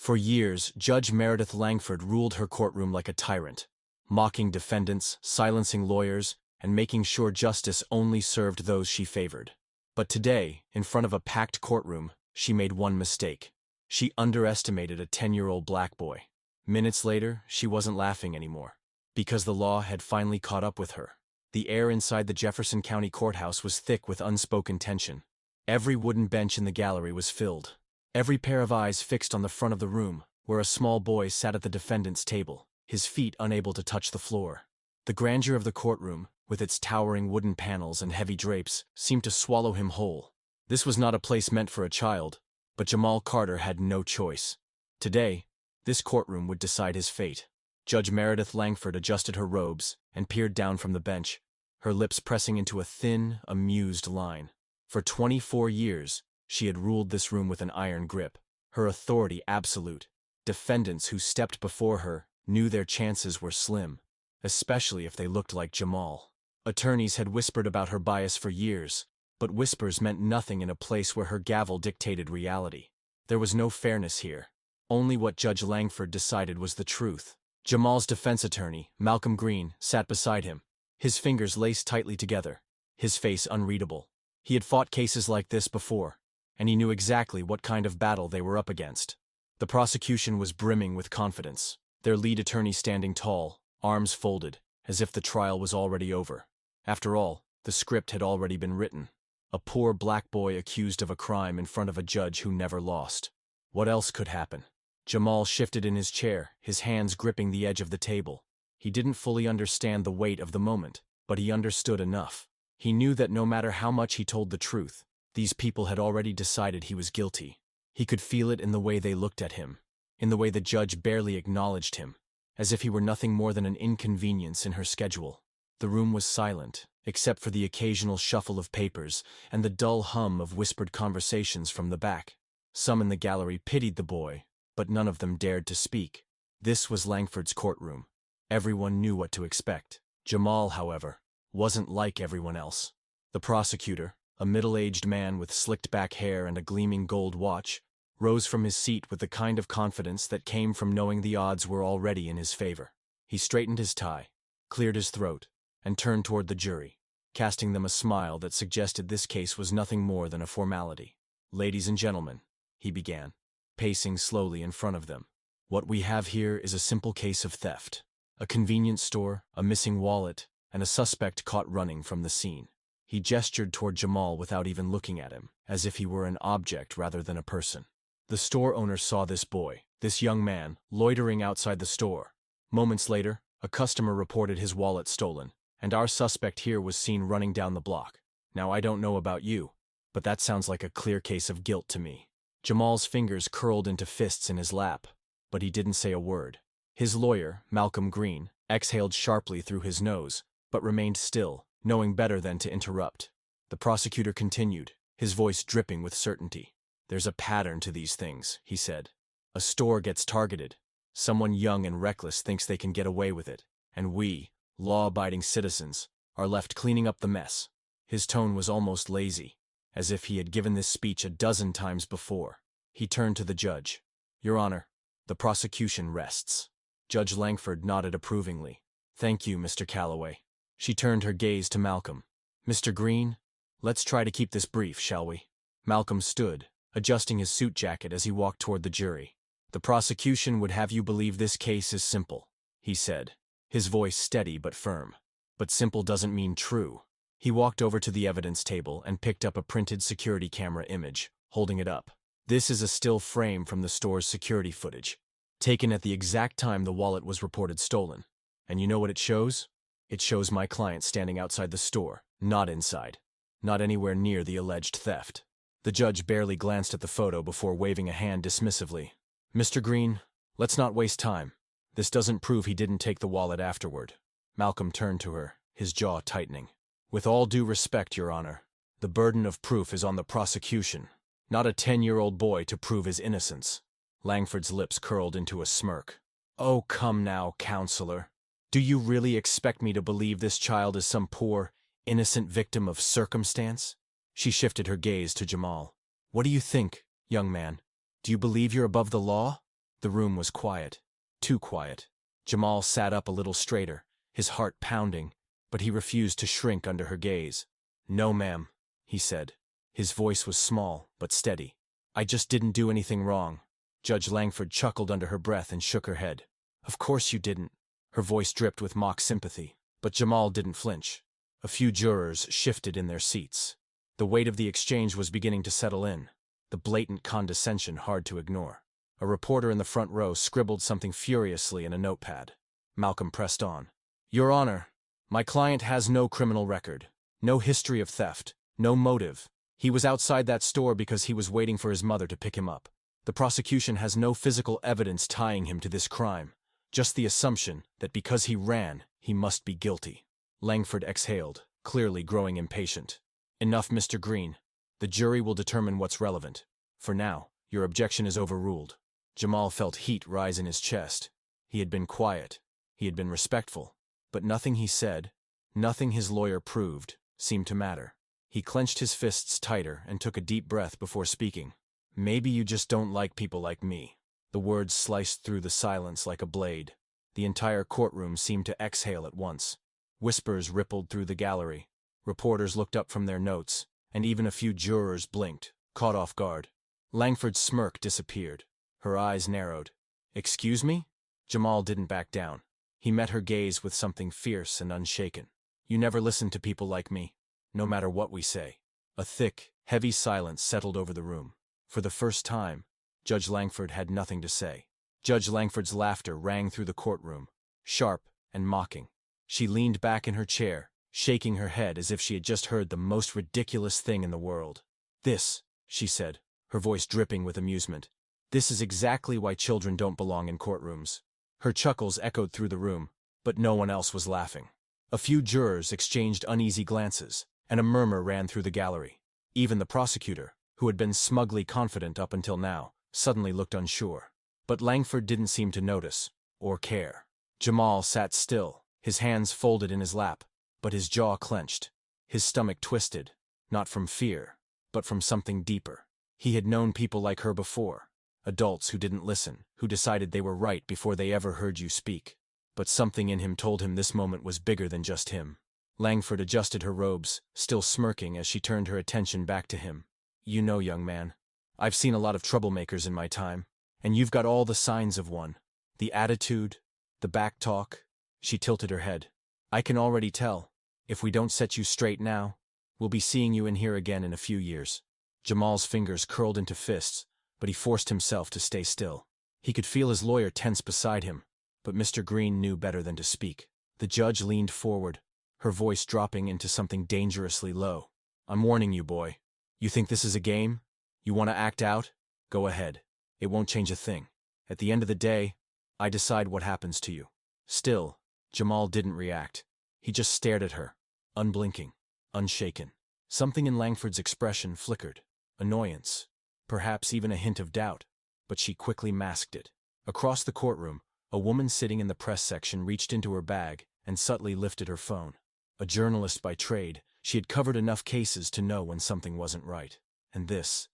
For years, Judge Meredith Langford ruled her courtroom like a tyrant, mocking defendants, silencing lawyers, and making sure justice only served those she favored. But today, in front of a packed courtroom, she made one mistake. She underestimated a 10-year-old black boy. Minutes later, she wasn't laughing anymore, because the law had finally caught up with her. The air inside the Jefferson County Courthouse was thick with unspoken tension. Every wooden bench in the gallery was filled. Every pair of eyes fixed on the front of the room, where a small boy sat at the defendant's table, his feet unable to touch the floor. The grandeur of the courtroom, with its towering wooden panels and heavy drapes, seemed to swallow him whole. This was not a place meant for a child, but Jamal Carter had no choice. Today, this courtroom would decide his fate. Judge Meredith Langford adjusted her robes and peered down from the bench, her lips pressing into a thin, amused line. For 24 years, she had ruled this room with an iron grip, her authority absolute. Defendants who stepped before her knew their chances were slim, especially if they looked like Jamal. Attorneys had whispered about her bias for years, but whispers meant nothing in a place where her gavel dictated reality. There was no fairness here. Only what Judge Langford decided was the truth. Jamal's defense attorney, Malcolm Green, sat beside him, his fingers laced tightly together, his face unreadable. He had fought cases like this before, and he knew exactly what kind of battle they were up against. The prosecution was brimming with confidence, their lead attorney standing tall, arms folded, as if the trial was already over. After all, the script had already been written. A poor black boy accused of a crime in front of a judge who never lost. What else could happen? Jamal shifted in his chair, his hands gripping the edge of the table. He didn't fully understand the weight of the moment, but he understood enough. He knew that no matter how much he told the truth, these people had already decided he was guilty. He could feel it in the way they looked at him, in the way the judge barely acknowledged him, as if he were nothing more than an inconvenience in her schedule. The room was silent, except for the occasional shuffle of papers and the dull hum of whispered conversations from the back. Some in the gallery pitied the boy, but none of them dared to speak. This was Langford's courtroom. Everyone knew what to expect. Jamal, however, wasn't like everyone else. The prosecutor, a middle-aged man with slicked-back hair and a gleaming gold watch, rose from his seat with the kind of confidence that came from knowing the odds were already in his favor. He straightened his tie, cleared his throat, and turned toward the jury, casting them a smile that suggested this case was nothing more than a formality. "Ladies and gentlemen," he began, pacing slowly in front of them, "what we have here is a simple case of theft. A convenience store, a missing wallet, and a suspect caught running from the scene." He gestured toward Jamal without even looking at him, as if he were an object rather than a person. The store owner saw this boy, this young man, loitering outside the store. Moments later, a customer reported his wallet stolen, and our suspect here was seen running down the block. Now, I don't know about you, but that sounds like a clear case of guilt to me. Jamal's fingers curled into fists in his lap, but he didn't say a word. His lawyer, Malcolm Green, exhaled sharply through his nose, but remained still, knowing better than to interrupt. The prosecutor continued, his voice dripping with certainty. "There's a pattern to these things," he said. "A store gets targeted. Someone young and reckless thinks they can get away with it, and we, law-abiding citizens, are left cleaning up the mess." His tone was almost lazy, as if he had given this speech a dozen times before. He turned to the judge. "Your Honor, the prosecution rests." Judge Langford nodded approvingly. "Thank you, Mr. Calloway." She turned her gaze to Malcolm. "Mr. Green, let's try to keep this brief, shall we?" Malcolm stood, adjusting his suit jacket as he walked toward the jury. "The prosecution would have you believe this case is simple," he said, his voice steady but firm. "But simple doesn't mean true." He walked over to the evidence table and picked up a printed security camera image, holding it up. "This is a still frame from the store's security footage, taken at the exact time the wallet was reported stolen. And you know what it shows? It shows my client standing outside the store, not inside, not anywhere near the alleged theft." The judge barely glanced at the photo before waving a hand dismissively. "Mr. Green, let's not waste time. This doesn't prove he didn't take the wallet afterward." Malcolm turned to her, his jaw tightening. "With all due respect, Your Honor, the burden of proof is on the prosecution, not a 10-year-old boy to prove his innocence." Langford's lips curled into a smirk. "Oh, come now, counselor. Do you really expect me to believe this child is some poor, innocent victim of circumstance?" She shifted her gaze to Jamal. "What do you think, young man? Do you believe you're above the law?" The room was quiet. Too quiet. Jamal sat up a little straighter, his heart pounding, but he refused to shrink under her gaze. "No, ma'am," he said. His voice was small, but steady. "I just didn't do anything wrong." Judge Langford chuckled under her breath and shook her head. "Of course you didn't." Her voice dripped with mock sympathy. But Jamal didn't flinch. A few jurors shifted in their seats. The weight of the exchange was beginning to settle in, the blatant condescension hard to ignore. A reporter in the front row scribbled something furiously in a notepad. Malcolm pressed on. "Your Honor, my client has no criminal record, no history of theft, no motive. He was outside that store because he was waiting for his mother to pick him up. The prosecution has no physical evidence tying him to this crime, just the assumption that because he ran, he must be guilty." Langford exhaled, clearly growing impatient. "Enough, Mr. Green. The jury will determine what's relevant. For now, your objection is overruled." Jamal felt heat rise in his chest. He had been quiet. He had been respectful. But nothing he said, nothing his lawyer proved, seemed to matter. He clenched his fists tighter and took a deep breath before speaking. "Maybe you just don't like people like me." The words sliced through the silence like a blade. The entire courtroom seemed to exhale at once. Whispers rippled through the gallery. Reporters looked up from their notes, and even a few jurors blinked, caught off guard. Langford's smirk disappeared. Her eyes narrowed. "Excuse me?" Jamal didn't back down. He met her gaze with something fierce and unshaken. "You never listen to people like me, no matter what we say." A thick, heavy silence settled over the room. For the first time, Judge Langford had nothing to say. Judge Langford's laughter rang through the courtroom, sharp and mocking. She leaned back in her chair, shaking her head as if she had just heard the most ridiculous thing in the world. "This," she said, her voice dripping with amusement, "this is exactly why children don't belong in courtrooms." Her chuckles echoed through the room, but no one else was laughing. A few jurors exchanged uneasy glances, and a murmur ran through the gallery. Even the prosecutor, who had been smugly confident up until now, suddenly looked unsure. But Langford didn't seem to notice, or care. Jamal sat still, his hands folded in his lap, but his jaw clenched. His stomach twisted, not from fear, but from something deeper. He had known people like her before, adults who didn't listen, who decided they were right before they ever heard you speak. But something in him told him this moment was bigger than just him. Langford adjusted her robes, still smirking as she turned her attention back to him. "You know, young man, I've seen a lot of troublemakers in my time, and you've got all the signs of one. The attitude, the back talk." She tilted her head. "I can already tell. If we don't set you straight now, we'll be seeing you in here again in a few years." Jamal's fingers curled into fists, but he forced himself to stay still. He could feel his lawyer tense beside him, but Mr. Green knew better than to speak. The judge leaned forward, her voice dropping into something dangerously low. "I'm warning you, boy. You think this is a game? You want to act out? Go ahead. It won't change a thing. At the end of the day, I decide what happens to you." Still, Jamal didn't react. He just stared at her, unblinking, unshaken. Something in Langford's expression flickered. Annoyance, perhaps even a hint of doubt, but she quickly masked it. Across the courtroom, a woman sitting in the press section reached into her bag and subtly lifted her phone. A journalist by trade, she had covered enough cases to know when something wasn't right. And this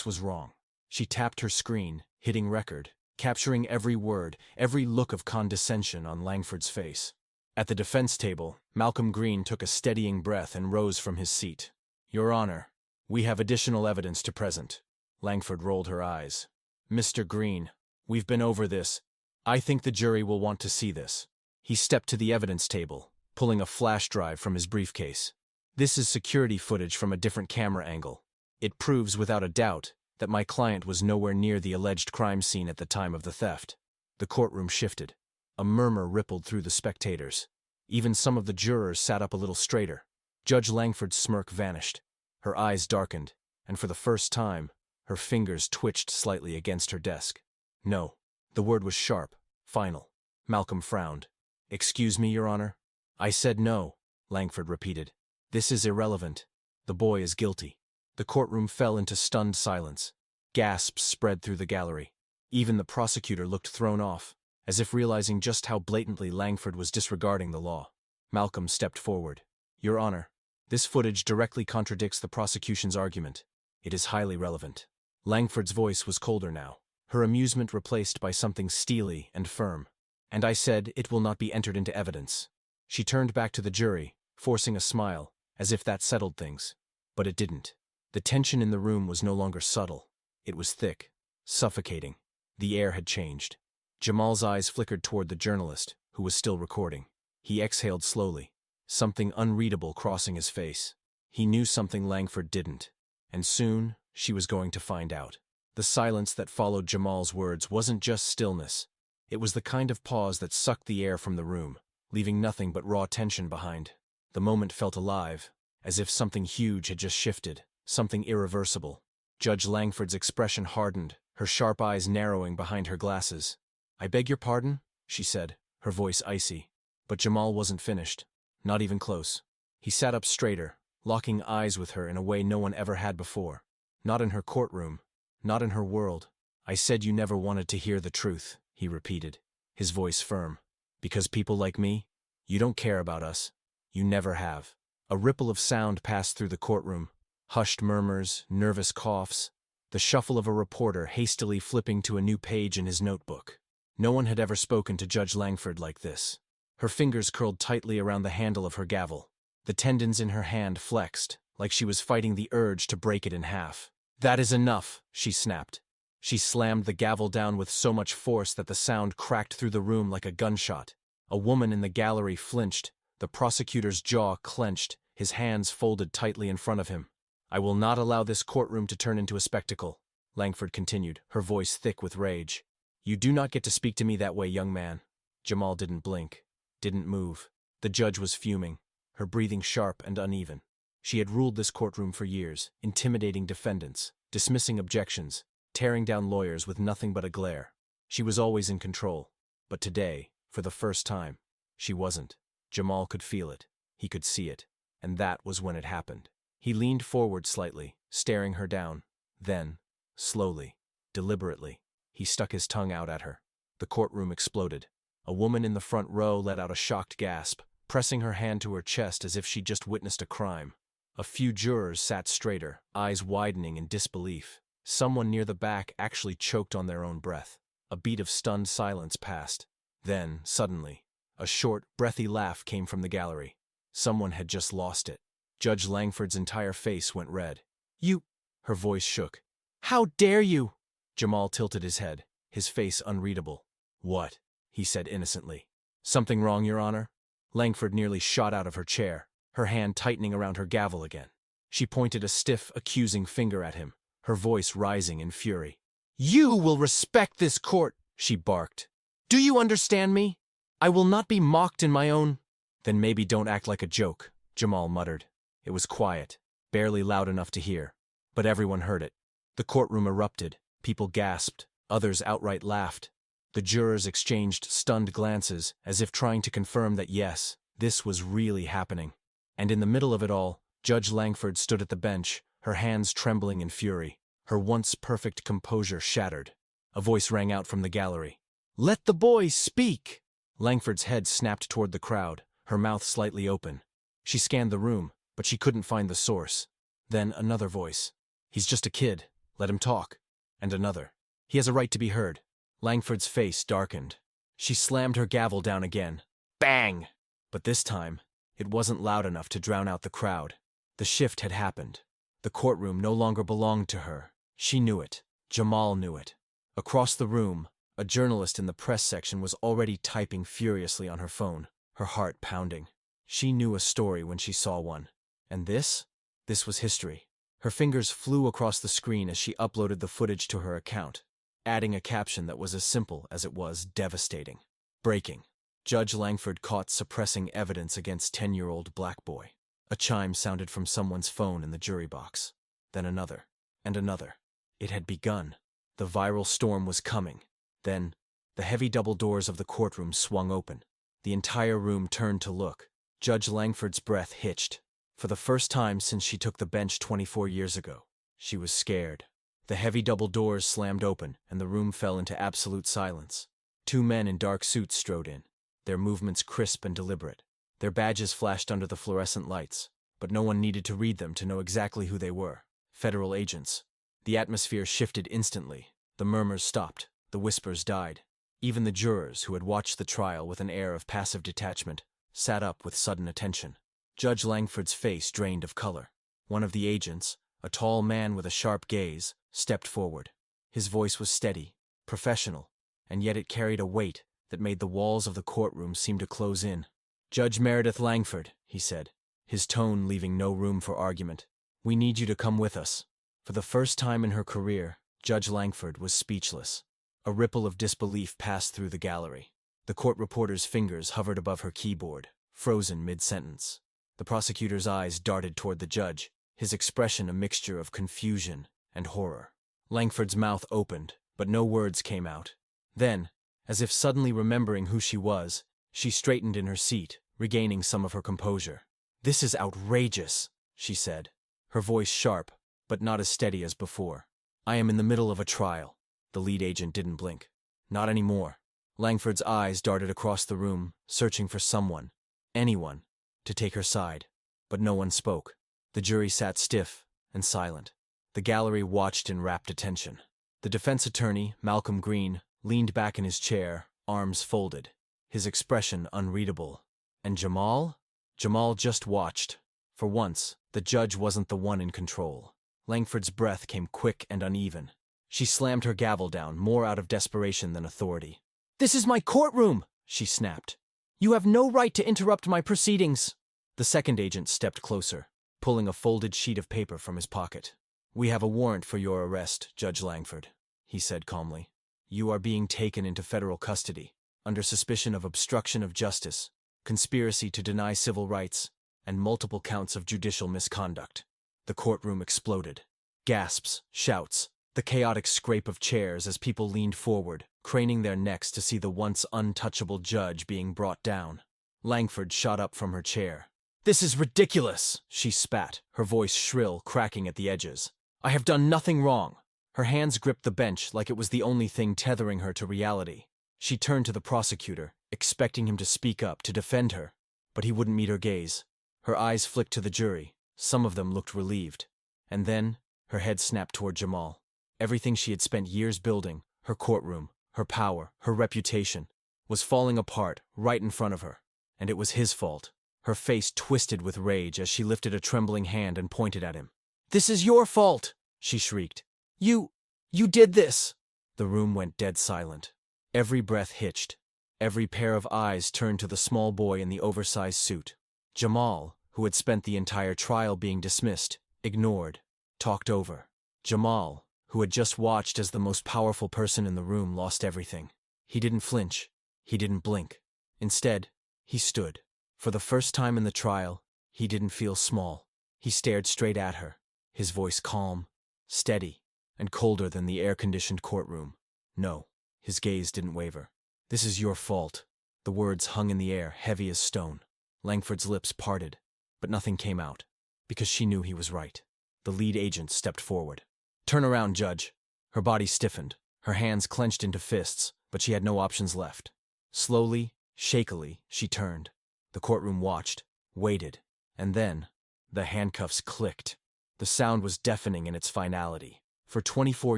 was wrong. She tapped her screen, hitting record, capturing every word, every look of condescension on Langford's face. At the defense table, Malcolm Green took a steadying breath and rose from his seat. "Your Honor, we have additional evidence to present." Langford rolled her eyes. "Mr. Green, we've been over this. I think the jury will want to see this." He stepped to the evidence table, pulling a flash drive from his briefcase. "This is security footage from a different camera angle. It proves without a doubt that my client was nowhere near the alleged crime scene at the time of the theft." The courtroom shifted. A murmur rippled through the spectators. Even some of the jurors sat up a little straighter. Judge Langford's smirk vanished. Her eyes darkened, and for the first time, her fingers twitched slightly against her desk. "No." The word was sharp, final. Malcolm frowned. "Excuse me, Your Honor?" "I said no," Langford repeated. "This is irrelevant. The boy is guilty." The courtroom fell into stunned silence. Gasps spread through the gallery. Even the prosecutor looked thrown off, as if realizing just how blatantly Langford was disregarding the law. Malcolm stepped forward. "Your Honor, this footage directly contradicts the prosecution's argument. It is highly relevant." Langford's voice was colder now, her amusement replaced by something steely and firm. "And I said it will not be entered into evidence." She turned back to the jury, forcing a smile, as if that settled things. But it didn't. The tension in the room was no longer subtle. It was thick, suffocating. The air had changed. Jamal's eyes flickered toward the journalist, who was still recording. He exhaled slowly, something unreadable crossing his face. He knew something Langford didn't. And soon, she was going to find out. The silence that followed Jamal's words wasn't just stillness. It was the kind of pause that sucked the air from the room, leaving nothing but raw tension behind. The moment felt alive, as if something huge had just shifted, something irreversible. Judge Langford's expression hardened, her sharp eyes narrowing behind her glasses. "I beg your pardon?" she said, her voice icy. But Jamal wasn't finished. Not even close. He sat up straighter, locking eyes with her in a way no one ever had before. "Not in her courtroom. Not in her world. I said you never wanted to hear the truth," he repeated, his voice firm. "Because people like me, you don't care about us. You never have." A ripple of sound passed through the courtroom. Hushed murmurs, nervous coughs, the shuffle of a reporter hastily flipping to a new page in his notebook. No one had ever spoken to Judge Langford like this. Her fingers curled tightly around the handle of her gavel. The tendons in her hand flexed, like she was fighting the urge to break it in half. "That is enough," she snapped. She slammed the gavel down with so much force that the sound cracked through the room like a gunshot. A woman in the gallery flinched, the prosecutor's jaw clenched, his hands folded tightly in front of him. "I will not allow this courtroom to turn into a spectacle," Langford continued, her voice thick with rage. "You do not get to speak to me that way, young man." Jamal didn't blink, didn't move. The judge was fuming, her breathing sharp and uneven. She had ruled this courtroom for years, intimidating defendants, dismissing objections, tearing down lawyers with nothing but a glare. She was always in control. But today, for the first time, she wasn't. Jamal could feel it. He could see it. And that was when it happened. He leaned forward slightly, staring her down. Then, slowly, deliberately, he stuck his tongue out at her. The courtroom exploded. A woman in the front row let out a shocked gasp, pressing her hand to her chest as if she'd just witnessed a crime. A few jurors sat straighter, eyes widening in disbelief. Someone near the back actually choked on their own breath. A beat of stunned silence passed. Then, suddenly, a short, breathy laugh came from the gallery. Someone had just lost it. Judge Langford's entire face went red. "You—" her voice shook. "How dare you?" Jamal tilted his head, his face unreadable. "What?" he said innocently. "Something wrong, Your Honor?" Langford nearly shot out of her chair, her hand tightening around her gavel again. She pointed a stiff, accusing finger at him, her voice rising in fury. "You will respect this court," she barked. "Do you understand me? I will not be mocked in my own—" "Then maybe don't act like a joke," Jamal muttered. It was quiet, barely loud enough to hear. But everyone heard it. The courtroom erupted. People gasped. Others outright laughed. The jurors exchanged stunned glances, as if trying to confirm that yes, this was really happening. And in the middle of it all, Judge Langford stood at the bench, her hands trembling in fury, her once perfect composure shattered. A voice rang out from the gallery. "Let the boy speak!" Langford's head snapped toward the crowd, her mouth slightly open. She scanned the room, but she couldn't find the source. Then another voice. "He's just a kid. Let him talk." And another. "He has a right to be heard." Langford's face darkened. She slammed her gavel down again. Bang! But this time, it wasn't loud enough to drown out the crowd. The shift had happened. The courtroom no longer belonged to her. She knew it. Jamal knew it. Across the room, a journalist in the press section was already typing furiously on her phone, her heart pounding. She knew a story when she saw one. And this? This was history. Her fingers flew across the screen as she uploaded the footage to her account, adding a caption that was as simple as it was devastating. Breaking. Judge Langford caught suppressing evidence against 10-year-old black boy. A chime sounded from someone's phone in the jury box. Then another. And another. It had begun. The viral storm was coming. Then, the heavy double doors of the courtroom swung open. The entire room turned to look. Judge Langford's breath hitched. For the first time since she took the bench 24 years ago, she was scared. The heavy double doors slammed open, and the room fell into absolute silence. Two men in dark suits strode in, their movements crisp and deliberate. Their badges flashed under the fluorescent lights, but no one needed to read them to know exactly who they were. Federal agents. The atmosphere shifted instantly. The murmurs stopped, the whispers died. Even the jurors, who had watched the trial with an air of passive detachment, sat up with sudden attention. Judge Langford's face drained of color. One of the agents, a tall man with a sharp gaze, stepped forward. His voice was steady, professional, and yet it carried a weight that made the walls of the courtroom seem to close in. "Judge Meredith Langford," he said, his tone leaving no room for argument. "We need you to come with us." For the first time in her career, Judge Langford was speechless. A ripple of disbelief passed through the gallery. The court reporter's fingers hovered above her keyboard, frozen mid-sentence. The prosecutor's eyes darted toward the judge, his expression a mixture of confusion and horror. Langford's mouth opened, but no words came out. Then, as if suddenly remembering who she was, she straightened in her seat, regaining some of her composure. "This is outrageous," she said, her voice sharp, but not as steady as before. "I am in the middle of a trial." The lead agent didn't blink. "Not anymore." Langford's eyes darted across the room, searching for someone, anyone, to take her side. But no one spoke. The jury sat stiff and silent. The gallery watched in rapt attention. The defense attorney, Malcolm Green, leaned back in his chair, arms folded, his expression unreadable. And Jamal? Jamal just watched. For once, the judge wasn't the one in control. Langford's breath came quick and uneven. She slammed her gavel down, more out of desperation than authority. "This is my courtroom," she snapped. "You have no right to interrupt my proceedings." The second agent stepped closer, pulling a folded sheet of paper from his pocket. "We have a warrant for your arrest, Judge Langford," he said calmly. "You are being taken into federal custody, under suspicion of obstruction of justice, conspiracy to deny civil rights, and multiple counts of judicial misconduct." The courtroom exploded. Gasps, shouts, the chaotic scrape of chairs as people leaned forward, craning their necks to see the once untouchable judge being brought down. Langford shot up from her chair. "This is ridiculous," she spat, her voice shrill, cracking at the edges. "I have done nothing wrong." Her hands gripped the bench like it was the only thing tethering her to reality. She turned to the prosecutor, expecting him to speak up, to defend her, but he wouldn't meet her gaze. Her eyes flicked to the jury. Some of them looked relieved. And then, her head snapped toward Jamal. Everything she had spent years building, her courtroom, her power, her reputation, was falling apart right in front of her. And it was his fault. Her face twisted with rage as she lifted a trembling hand and pointed at him. "This is your fault!" she shrieked. You did this!" The room went dead silent. Every breath hitched. Every pair of eyes turned to the small boy in the oversized suit. Jamal, who had spent the entire trial being dismissed, ignored, talked over. Jamal, who had just watched as the most powerful person in the room lost everything. He didn't flinch. He didn't blink. Instead, he stood. For the first time in the trial, he didn't feel small. He stared straight at her, his voice calm, steady, and colder than the air-conditioned courtroom. No, his gaze didn't waver. "This is your fault." The words hung in the air, heavy as stone. Langford's lips parted, but nothing came out, because she knew he was right. The lead agent stepped forward. "Turn around, Judge." Her body stiffened, her hands clenched into fists, but she had no options left. Slowly, shakily, she turned. The courtroom watched, waited, and then, the handcuffs clicked. The sound was deafening in its finality. For 24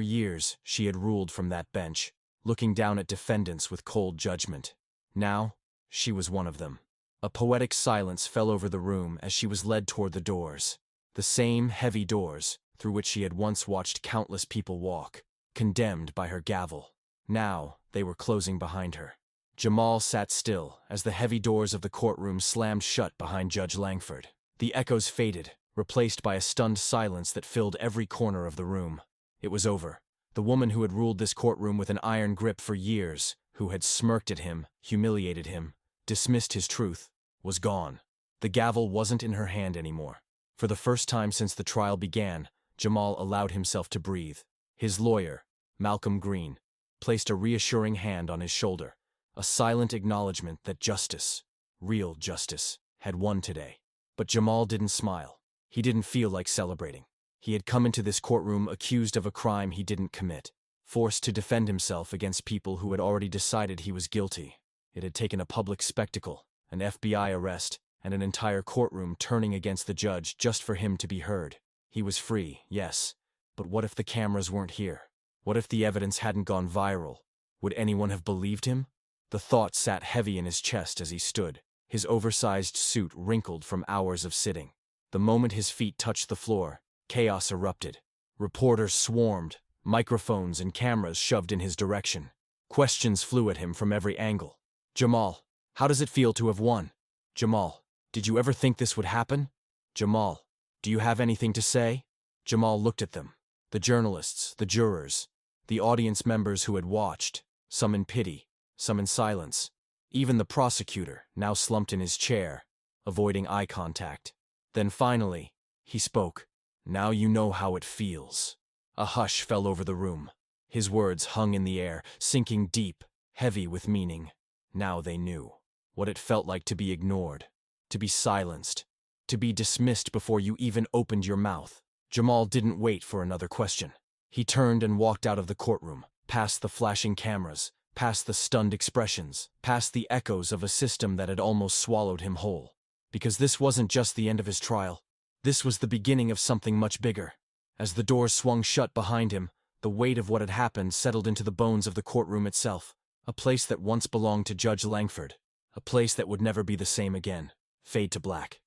years, she had ruled from that bench, looking down at defendants with cold judgment. Now, she was one of them. A poetic silence fell over the room as she was led toward the doors. The same heavy doors through which she had once watched countless people walk, condemned by her gavel. Now, they were closing behind her. Jamal sat still as the heavy doors of the courtroom slammed shut behind Judge Langford. The echoes faded, replaced by a stunned silence that filled every corner of the room. It was over. The woman who had ruled this courtroom with an iron grip for years, who had smirked at him, humiliated him, dismissed his truth, was gone. The gavel wasn't in her hand anymore. For the first time since the trial began, Jamal allowed himself to breathe. His lawyer, Malcolm Green, placed a reassuring hand on his shoulder, a silent acknowledgement that justice, real justice, had won today. But Jamal didn't smile. He didn't feel like celebrating. He had come into this courtroom accused of a crime he didn't commit, forced to defend himself against people who had already decided he was guilty. It had taken a public spectacle, an FBI arrest, and an entire courtroom turning against the judge just for him to be heard. He was free, yes, but what if the cameras weren't here? What if the evidence hadn't gone viral? Would anyone have believed him? The thought sat heavy in his chest as he stood, his oversized suit wrinkled from hours of sitting. The moment his feet touched the floor, chaos erupted. Reporters swarmed, microphones and cameras shoved in his direction. Questions flew at him from every angle. Jamal, how does it feel to have won? Jamal, did you ever think this would happen? Jamal, do you have anything to say? Jamal looked at them. The journalists, the jurors, the audience members who had watched, some in pity, some in silence. Even the prosecutor, now slumped in his chair, avoiding eye contact. Then finally, he spoke. Now you know how it feels. A hush fell over the room. His words hung in the air, sinking deep, heavy with meaning. Now they knew what it felt like to be ignored, to be silenced, to be dismissed before you even opened your mouth. Jamal didn't wait for another question. He turned and walked out of the courtroom, past the flashing cameras, past the stunned expressions, past the echoes of a system that had almost swallowed him whole. Because this wasn't just the end of his trial. This was the beginning of something much bigger. As the doors swung shut behind him, the weight of what had happened settled into the bones of the courtroom itself. A place that once belonged to Judge Langford. A place that would never be the same again. Fade to black.